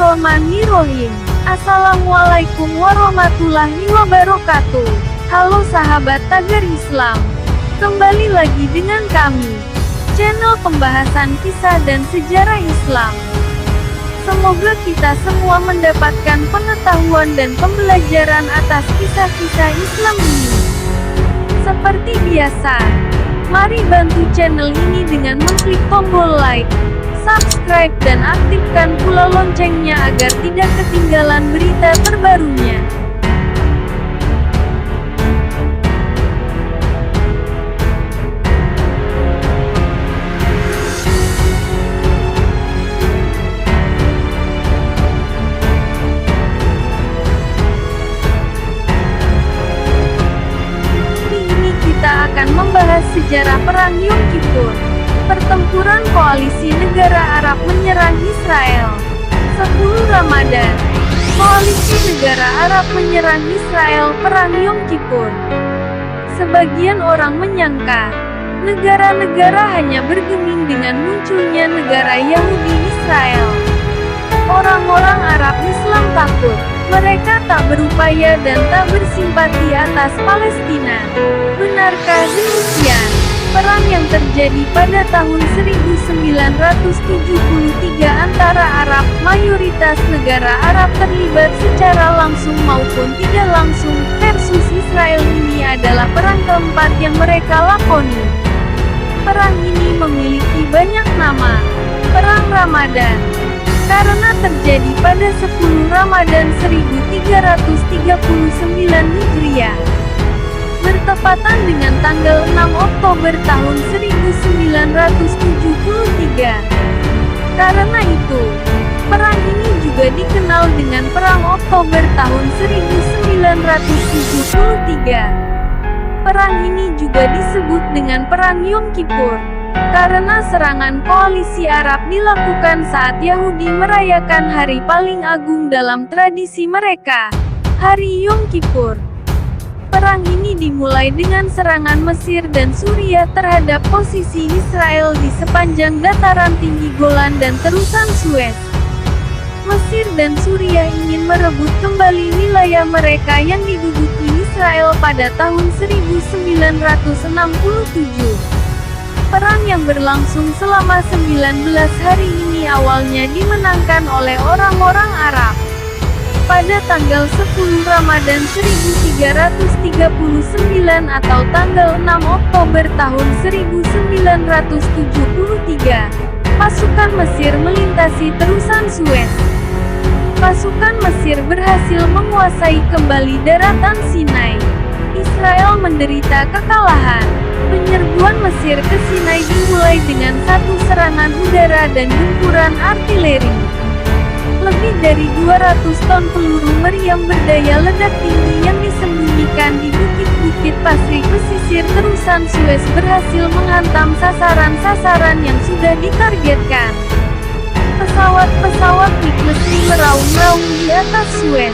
Bismillahirrohmanirrohim. Assalamualaikum warahmatullahi wabarakatuh. Halo sahabat Tagar Islam. Kembali lagi dengan kami, channel pembahasan kisah dan sejarah Islam. Semoga kita semua mendapatkan pengetahuan dan pembelajaran atas kisah-kisah Islam ini. Seperti biasa, mari bantu channel ini dengan mengklik tombol like, subscribe dan aktifkan pula loncengnya agar tidak ketinggalan berita terbarunya. Kita akan membahas sejarah Perang Yom Kippur. Pertempuran koalisi negara Arab menyerang Israel. 10 Ramadan. Koalisi negara Arab menyerang Israel Perang Yom Kippur. Sebagian orang menyangka negara-negara hanya bergeming dengan munculnya negara Yahudi Israel. Orang-orang Arab Islam takut. Mereka tak berupaya dan tak bersimpati atas Palestina. Benarkah demikian? Perang yang terjadi pada tahun 1973 antara Arab, mayoritas negara Arab terlibat secara langsung maupun tidak langsung, versus Israel ini adalah perang keempat yang mereka lakoni. Perang ini memiliki banyak nama. Perang Ramadan. Karena terjadi pada 10 Ramadan 1339 Hijriah. Bertepatan dengan tanggal 6 Oktober tahun 1973. Karena itu, perang ini juga dikenal dengan Perang Oktober tahun 1973. Perang ini juga disebut dengan Perang Yom Kippur. Karena serangan koalisi Arab dilakukan saat Yahudi merayakan hari paling agung dalam tradisi mereka, Hari Yom Kippur. Perang ini dimulai dengan serangan Mesir dan Suriah terhadap posisi Israel di sepanjang dataran tinggi Golan dan terusan Suez. Mesir dan Suriah ingin merebut kembali wilayah mereka yang diduduki Israel pada tahun 1967. Perang yang berlangsung selama 19 hari ini awalnya dimenangkan oleh orang-orang Arab. Pada tanggal 10 Ramadan 1339 atau tanggal 6 Oktober tahun 1973, pasukan Mesir melintasi terusan Suez. Pasukan Mesir berhasil menguasai kembali daratan Sinai. Israel menderita kekalahan. Penyerbuan Mesir ke Sinai dimulai dengan satu serangan udara dan gempuran artileri. Lebih dari 200 ton peluru meriam berdaya ledak tinggi yang disembunyikan di bukit-bukit pasir pesisir terusan Suez berhasil menghantam sasaran-sasaran yang sudah ditargetkan. Pesawat-pesawat MiG Mesir meraung-raung di atas Suez,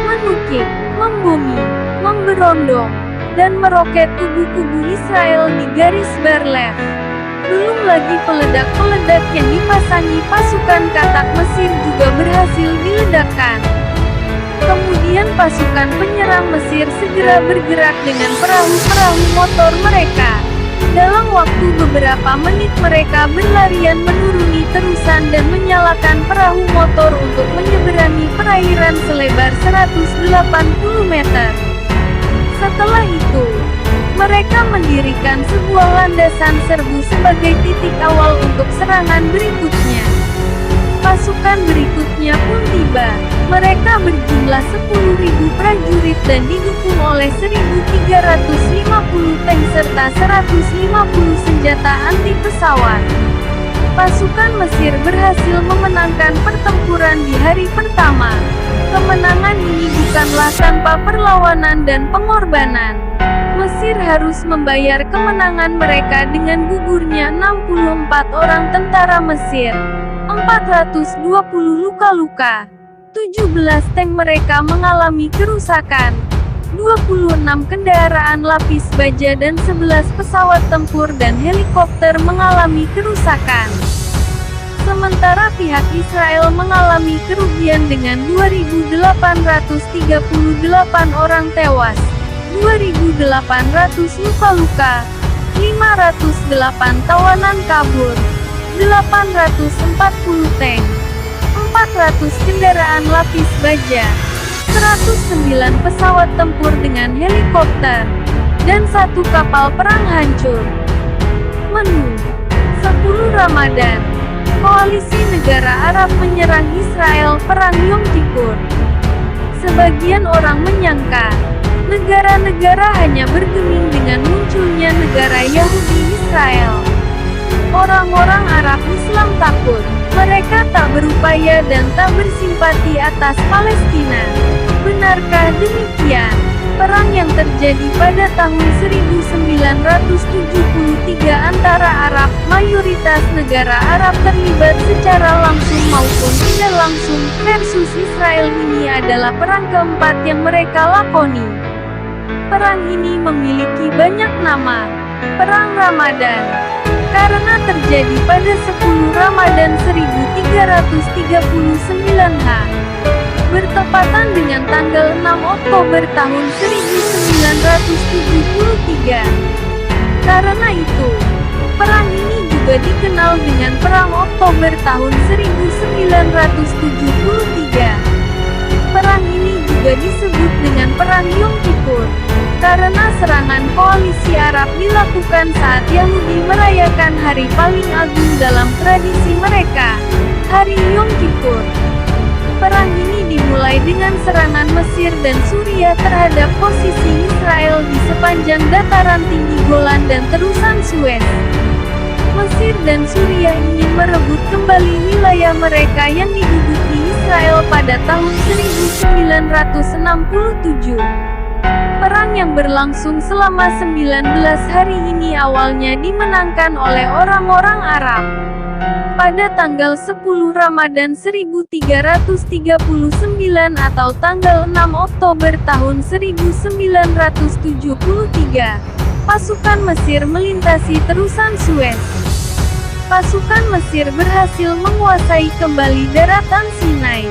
menukik, membumi, memberondong, dan meroket kubu-kubu Israel di garis barlef. Belum lagi peledak-peledak yang dipasangi pasukan katak Mesir juga berhasil diledakkan. Kemudian pasukan penyerang Mesir segera bergerak dengan perahu-perahu motor mereka. Dalam waktu beberapa menit mereka berlarian menuruni terusan dan menyalakan perahu motor untuk menyeberangi perairan selebar 180 meter. Setelah itu, mereka mendirikan sebuah landasan serbu sebagai titik awal untuk serangan berikutnya. Pasukan berikutnya pun tiba. Mereka berjumlah 10.000 prajurit dan didukung oleh 1.350 tank serta 150 senjata anti pesawat. Pasukan Mesir berhasil memenangkan pertempuran di hari pertama. Kemenangan ini bukanlah tanpa perlawanan dan pengorbanan. Mesir harus membayar kemenangan mereka dengan gugurnya 64 orang tentara Mesir, 420 luka-luka, 17 tank mereka mengalami kerusakan, 26 kendaraan lapis baja dan 11 pesawat tempur dan helikopter mengalami kerusakan. Sementara pihak Israel mengalami kerugian dengan 2.838 orang tewas, 2.800 luka-luka, 508 tawanan kabur, 840 tank, 400 kendaraan lapis baja, 109 pesawat tempur dengan helikopter, dan 1 kapal perang hancur. Menu 10 Ramadan. Koalisi negara Arab menyerang Israel perang Yom Kippur. Sebagian orang menyangka, negara-negara hanya bergeming dengan munculnya negara Yahudi Israel. Orang-orang Arab Islam takut, mereka tak berupaya dan tak bersimpati atas Palestina. Benarkah demikian? Perang yang terjadi pada tahun 1973 antara Arab, mayoritas negara Arab terlibat secara langsung maupun tidak langsung, versus Israel ini adalah perang keempat yang mereka lakoni. Perang ini memiliki banyak nama. Perang Ramadan. Karena terjadi pada 10 Ramadan 1339 bertepatan dengan tanggal 6 Oktober tahun 1973. Karena itu, perang ini juga dikenal dengan Perang Oktober tahun 1973. Perang ini juga disebut dengan Perang Yom Kippur, karena serangan koalisi Arab dilakukan saat Yahudi merayakan hari paling agung dalam tradisi mereka, Hari Yom Kippur. Perang ini dimulai dengan serangan Mesir dan Suriah terhadap posisi Israel di sepanjang dataran tinggi Golan dan terusan Suez. Mesir dan Suriah ingin merebut kembali wilayah mereka yang diduduki Israel pada tahun 1967. Perang yang berlangsung selama 19 hari ini awalnya dimenangkan oleh orang-orang Arab. Pada tanggal 10 Ramadan 1339 atau tanggal 6 Oktober tahun 1973, pasukan Mesir melintasi terusan Suez. Pasukan Mesir berhasil menguasai kembali daratan Sinai.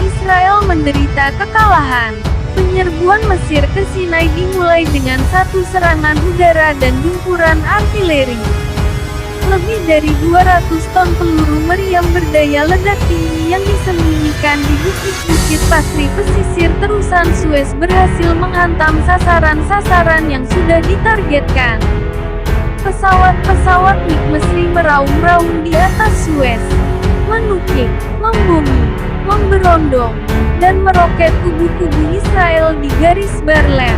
Israel menderita kekalahan. Penyerbuan Mesir ke Sinai dimulai dengan satu serangan udara dan gempuran artileri. Lebih dari 200 ton peluru meriam berdaya ledak tinggi yang disembunyikan di bukit-bukit pasir pesisir terusan Suez berhasil menghantam sasaran-sasaran yang sudah ditargetkan. Pesawat-pesawat MiG Mesir meraung-raung di atas Suez, menukik, membumi, memberondong, dan meroket kubu-kubu Israel di garis Bar-Lev.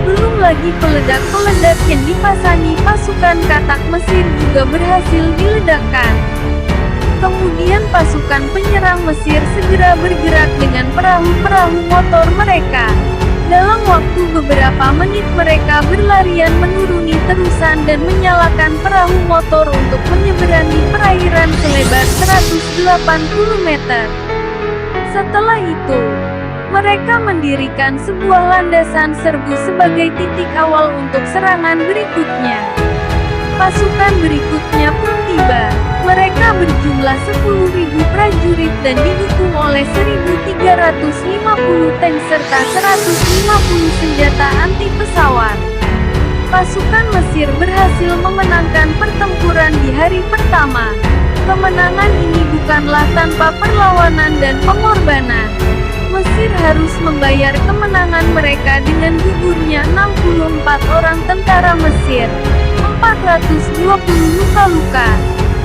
Belum lagi peledak-peledak yang dipasangi pasukan katak Mesir juga berhasil diledakkan. Kemudian pasukan penyerang Mesir segera bergerak dengan perahu-perahu motor mereka. Dalam waktu beberapa menit mereka berlarian menuruni terusan dan menyalakan perahu motor untuk menyeberangi perairan selebar 180 meter. Setelah itu, mereka mendirikan sebuah landasan serbu sebagai titik awal untuk serangan berikutnya. Pasukan berikutnya pun tiba. Mereka berjumlah 10.000 prajurit dan didukung oleh 1.350 tank serta 150 senjata anti pesawat. Pasukan Mesir berhasil memenangkan pertempuran di hari pertama. Kemenangan ini bukanlah tanpa perlawanan dan pengorbanan. Mesir harus membayar kemenangan mereka dengan gugurnya 64 orang tentara Mesir, 420 luka-luka,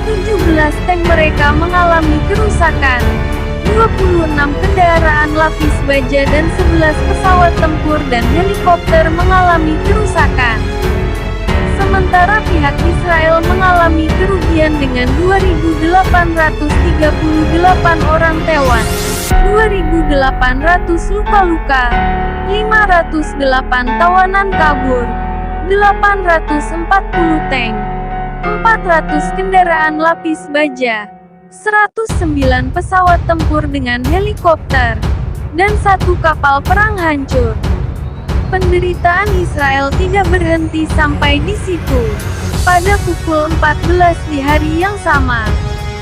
17 tank mereka mengalami kerusakan, 26 kendaraan lapis baja dan 11 pesawat tempur dan helikopter mengalami kerusakan. Sementara pihak Israel mengalami kerugian dengan 2.838 orang tewas, 2.800 luka-luka, 508 tawanan kabur, 840 tank, 400 kendaraan lapis baja, 109 pesawat tempur dengan helikopter, dan 1 kapal perang hancur. Penderitaan Israel tidak berhenti sampai di situ. Pada pukul 14 di hari yang sama,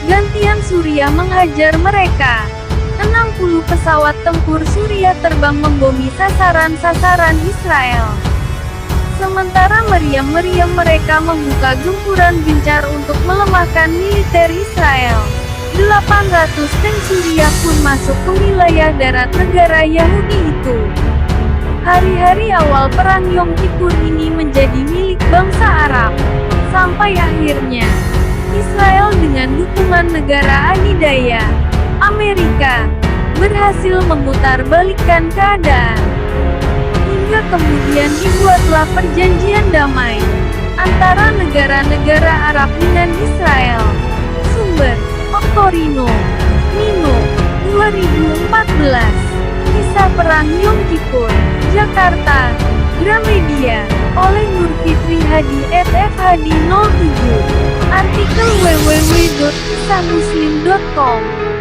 gantian Suriah menghajar mereka. 60 pesawat tempur Suriah terbang membom sasaran-sasaran Israel. Sementara meriam-meriam mereka membuka gempuran gencar untuk melemahkan militer Israel. 800 tank Suriah pun masuk ke wilayah darat negara Yahudi itu. Hari-hari awal perang Yom Kippur ini menjadi milik bangsa Arab. Sampai akhirnya, Israel dengan dukungan negara adidaya, Amerika, berhasil memutarbalikkan keadaan. Hingga kemudian dibuatlah perjanjian damai antara negara-negara Arab dengan Israel. Sumber: Octorino, Nino, 2014. Kisah Perang Yom Kippur, Jakarta, Gramedia, oleh Nur Fitri Hadi @fhadi07. Artikel www.kisahmuslim.com